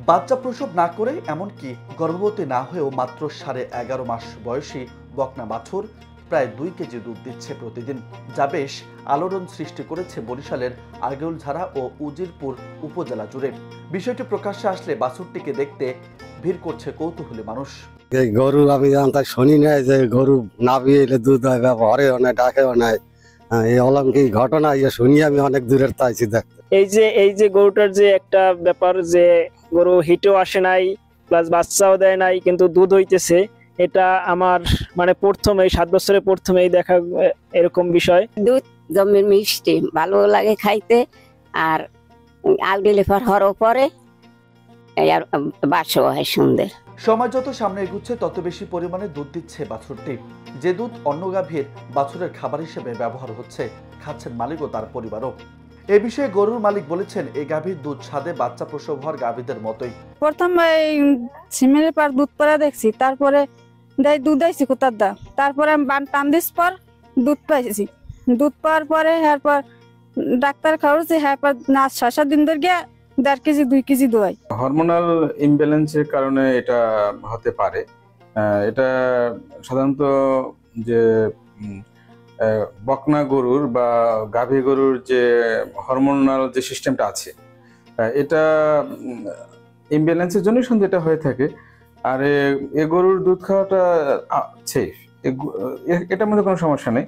বাচ্চা প্রসব না করে এমনকি গর্ভবতী না হয়েও মাত্র 11.5 মাস বয়সী বকনা বাছুর প্রায় 2 কেজি দুধ দিচ্ছে প্রতিদিন, যা বেশ আলোড়ন সৃষ্টি করেছে বরিশালের আগৈলঝাড়া ও উজিরপুর উপজেলা জুড়ে। বিষয়টি প্রকাশ্যে আসলে বাছুরটিকে দেখতে ভিড় করছে কৌতূহলী মানুষ। এই গরু আমি জানতাম শুনি নাই যে গরু নাভি এলে দুধ হয়, ব্যবহারেও নাই, ডাকেও নাই। এই অলৌকিক ঘটনা শুনি আমি অনেক দূরের তাইছি দেখতে। এই যে গরুটার যে একটা ব্যাপার, যে গরু হিটও আসে নাই প্লাস বাচ্চাও দেয় নাই কিন্তু দুধ হইতেছে, এটা আমার মানে প্রথমেই 7 বছরে প্রথমেই দেখা এরকম বিষয়। দুধ জমির মিষ্টি ভালো লাগে খাইতে, আর আলগিলে হরও পরে আর বাসও হয় সুন্দর। সময় যত সামনে এগুচ্ছে তত বেশি পরিমাণে দুধ দিচ্ছে বাছুরটি, যে দুধ অন্য গাভীর বাছুরের খাবার হিসেবে ব্যবহার হচ্ছে, খাচ্ছেন মালিক ও তার পরিবারও। এ বিষয়ে গরুর মালিক বলেছেন, এই গাভীর দুধ স্বাদে বাচ্চা প্রসব হওয়ার গাভীদের মতোই। প্রথম সিমের পর দুধ পরা দেখছি, তারপরে দুধ আইছি কোথার দা, তারপরে আমি টান দিস পর দুধ পাইছি। দুধ পাওয়ার পরে এরপর ডাক্তার খাওয়াচ্ছে, এরপর না 6-7 দিন ধরে গিয়ে 1.5 কেজি 2 কেজি দোয়াই। হরমোনাল ইমব্যালেন্সের কারণে এটা হতে পারে। এটা সাধারণত যে বকনা গরুর বা গাভী গরুর যে হরমোনাল যে সিস্টেমটা আছে, এটা ইমব্যালেন্সের জন্যই শুধু এটা হয়ে থাকে। আর এ গরুর দুধ খাওয়াটা সেফ, এটার মধ্যে কোনো সমস্যা নেই।